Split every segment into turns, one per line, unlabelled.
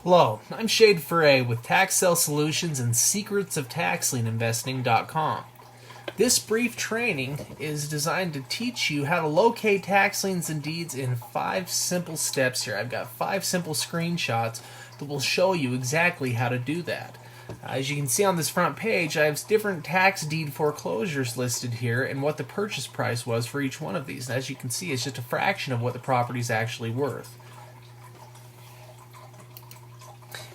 Hello, I'm Shade Foray with Tax Sale Solutions and Secrets of TaxLienInvesting.com. This brief training is designed to teach you how to locate tax liens and deeds in 5 simple steps here. I've got 5 simple screenshots that will show you exactly how to do that. As you can see on this front page, I have different tax deed foreclosures listed here and what the purchase price was for each one of these. And as you can see, it's just a fraction of what the property is actually worth.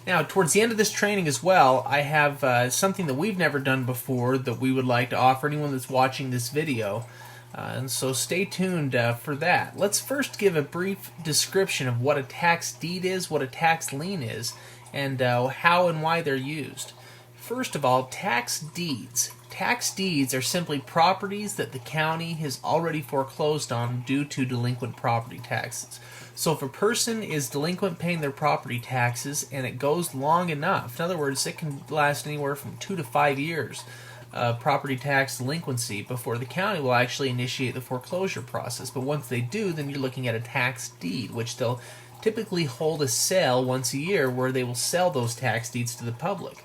Now, towards the end of this training as well, I have something that we've never done before that we would like to offer anyone that's watching this video. And so stay tuned for that. Let's first give a brief description of what a tax deed is, what a tax lien is, and how and why they're used. First of all, tax deeds. Tax deeds are simply properties that the county has already foreclosed on due to delinquent property taxes. So if a person is delinquent paying their property taxes and it goes long enough, in other words, it can last anywhere from 2 to 5 years of property tax delinquency before the county will actually initiate the foreclosure process. But once they do, then you're looking at a tax deed, which they'll typically hold a sale once a year where they will sell those tax deeds to the public.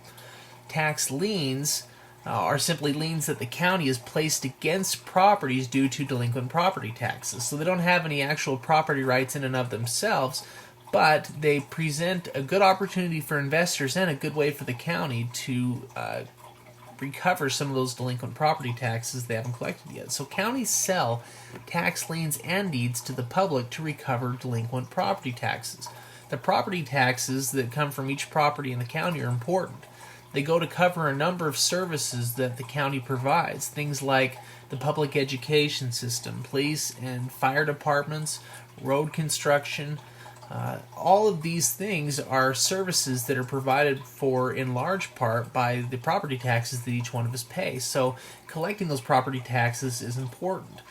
Tax liens are simply liens that the county has placed against properties due to delinquent property taxes. So they don't have any actual property rights in and of themselves, but they present a good opportunity for investors and a good way for the county to recover some of those delinquent property taxes they haven't collected yet. So counties sell tax liens and deeds to the public to recover delinquent property taxes. The property taxes that come from each property in the county are important. They go to cover a number of services that the county provides, things like the public education system, police and fire departments, road construction. All of these things are services that are provided for in large part by the property taxes that each one of us pays. So collecting those property taxes is important.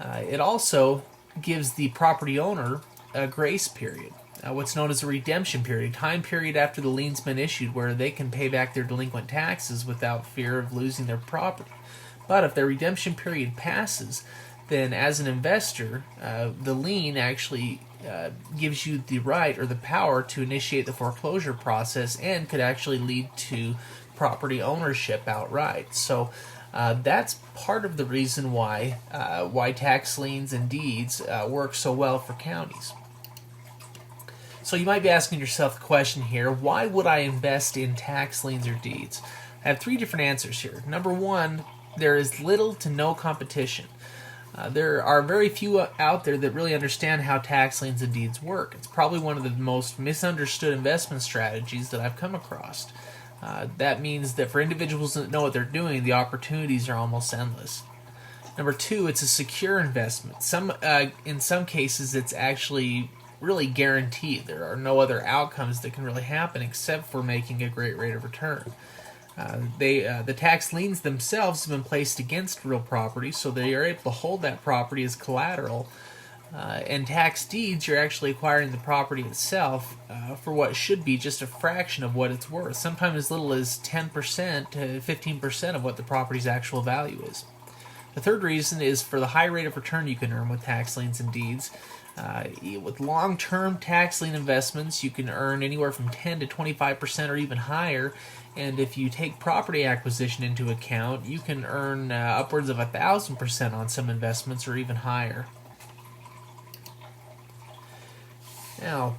It also gives the property owner a grace period. What's known as a redemption period, time period after the lien's been issued where they can pay back their delinquent taxes without fear of losing their property. But if their redemption period passes, then as an investor, the lien actually gives you the right or the power to initiate the foreclosure process and could actually lead to property ownership outright. So that's part of the reason why tax liens and deeds work so well for counties. So you might be asking yourself the question here, why would I invest in tax liens or deeds? I have 3 different answers here. Number 1, there is little to no competition. There are very few out there that really understand how tax liens and deeds work. It's probably one of the most misunderstood investment strategies that I've come across. That means that for individuals that know what they're doing, the opportunities are almost endless. Number 2, it's a secure investment. In some cases, it's actually really guaranteed. There are no other outcomes that can really happen except for making a great rate of return. The tax liens themselves have been placed against real property, so they are able to hold that property as collateral. And tax deeds, you're actually acquiring the property itself for what should be just a fraction of what it's worth, sometimes as little as 10% to 15% of what the property's actual value is. The third reason is for the high rate of return you can earn with tax liens and deeds. With long-term tax lien investments, you can earn anywhere from 10 to 25% or even higher. And if you take property acquisition into account, you can earn upwards of 1,000% on some investments or even higher. Now,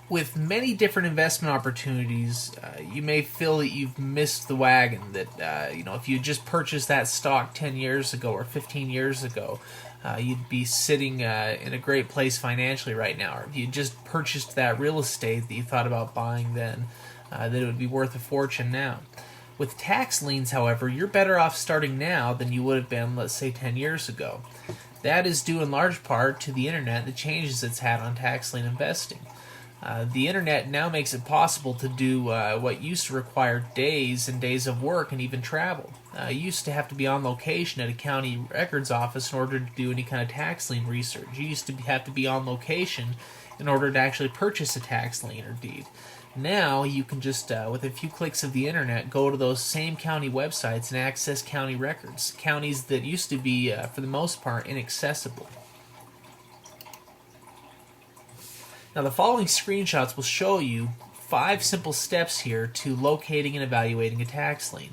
with many different investment opportunities, you may feel that you've missed the wagon, that if you just purchased that stock 10 years ago or 15 years ago, you'd be sitting in a great place financially right now. Or if you just purchased that real estate that you thought about buying then, that it would be worth a fortune now. With tax liens, however, you're better off starting now than you would have been, let's say, 10 years ago. That is due in large part to the internet and the changes it's had on tax lien investing. The internet now makes it possible to do what used to require days and days of work and even travel. You used to have to be on location at a county records office in order to do any kind of tax lien research. You used to have to be on location in order to actually purchase a tax lien or deed. Now you can just, with a few clicks of the internet, go to those same county websites and access county records, counties that used to be, for the most part, inaccessible. Now the following screenshots will show you 5 simple steps here to locating and evaluating a tax lien.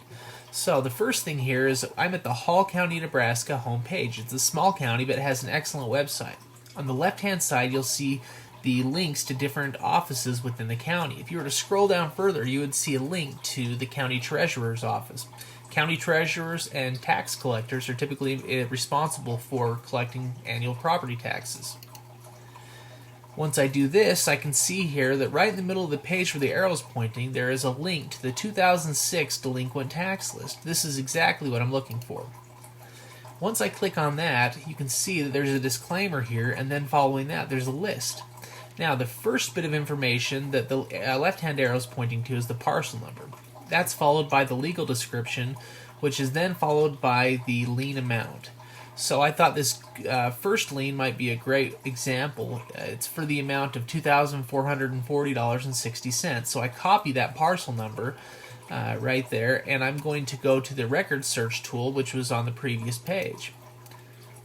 So the first thing here is I'm at the Hall County, Nebraska homepage. It's a small county, but it has an excellent website. On the left-hand side, you'll see the links to different offices within the county. If you were to scroll down further, you would see a link to the county treasurer's office. County treasurers and tax collectors are typically responsible for collecting annual property taxes. Once I do this, I can see here that right in the middle of the page where the arrow's pointing, there is a link to the 2006 delinquent tax list. This is exactly what I'm looking for. Once I click on that, you can see that there's a disclaimer here, and then following that, there's a list. Now, the first bit of information that the left-hand arrow is pointing to is the parcel number. That's followed by the legal description, which is then followed by the lien amount. So I thought this first lien might be a great example. It's for the amount of $2,440.60. So I copy that parcel number right there, and I'm going to go to the record search tool, which was on the previous page.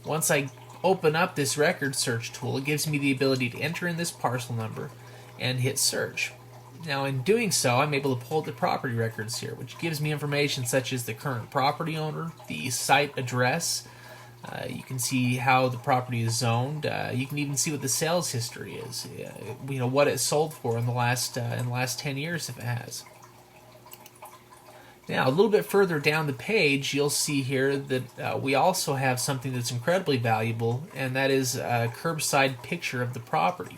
Once I open up this record search tool, it gives me the ability to enter in this parcel number and hit search. Now in doing so, I'm able to pull up the property records here, which gives me information such as the current property owner, the site address. You can see how the property is zoned. You can even see what the sales history is. What it sold for in the last 10 years if it has. Now, a little bit further down the page, you'll see here that we also have something that's incredibly valuable, and that is a curbside picture of the property.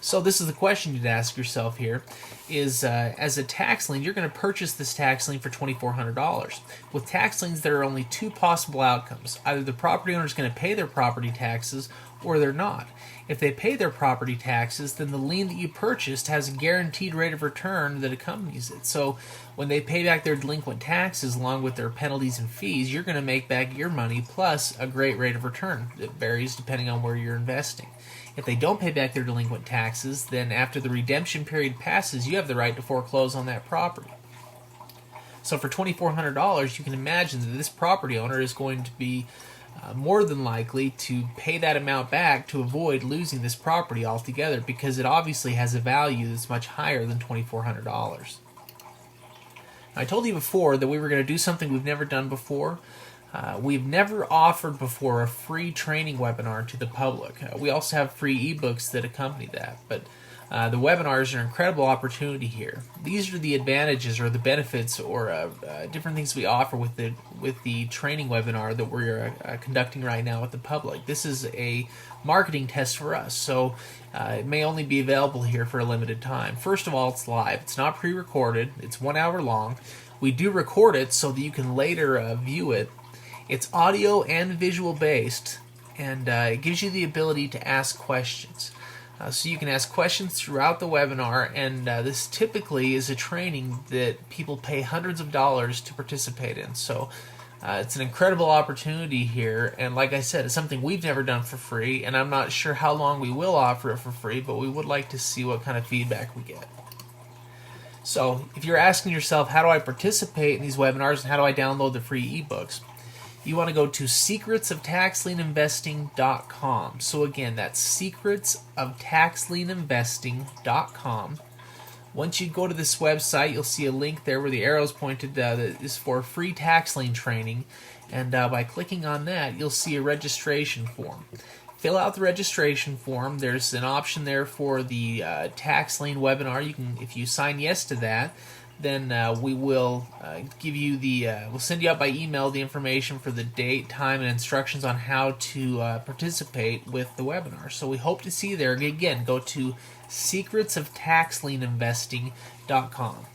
So this is the question you'd ask yourself here, is as a tax lien, you're going to purchase this tax lien for $2,400. With tax liens, there are only 2 possible outcomes. Either the property owner is going to pay their property taxes, or they're not. If they pay their property taxes, then the lien that you purchased has a guaranteed rate of return that accompanies it. So when they pay back their delinquent taxes along with their penalties and fees, you're going to make back your money plus a great rate of return that varies depending on where you're investing. If they don't pay back their delinquent taxes, then after the redemption period passes, you have the right to foreclose on that property. So for $2,400, you can imagine that this property owner is going to be more than likely to pay that amount back to avoid losing this property altogether, because it obviously has a value that's much higher than $2,400. I told you before that we were going to do something we've never done before. We've never offered before a free training webinar to the public. We also have free ebooks that accompany that, but the webinars are an incredible opportunity here. These are the advantages or the benefits or different things we offer with the training webinar that we're conducting right now with the public. This is a marketing test for us, so it may only be available here for a limited time. First of all, it's live. It's not pre-recorded. It's 1 hour long. We do record it so that you can later view it. It's audio and visual based, and it gives you the ability to ask questions. So you can ask questions throughout the webinar, and this typically is a training that people pay hundreds of dollars to participate in. So it's an incredible opportunity here, and like I said, it's something we've never done for free, and I'm not sure how long we will offer it for free, but we would like to see what kind of feedback we get. So if you're asking yourself, how do I participate in these webinars and how do I download the free ebooks? You want to go to secretsoftaxlieninvesting.com. So again, that's secretsoftaxlieninvesting.com. Once you go to this website, you'll see a link there where the arrow's pointed that is for free tax lien training. And by clicking on that, you'll see a registration form. Fill out the registration form. There's an option there for the tax lien webinar. If you sign yes to that, then we will give you we'll send you out by email the information for the date, time, and instructions on how to participate with the webinar. So we hope to see you there. Again, go to secretsoftaxlieninvesting.com.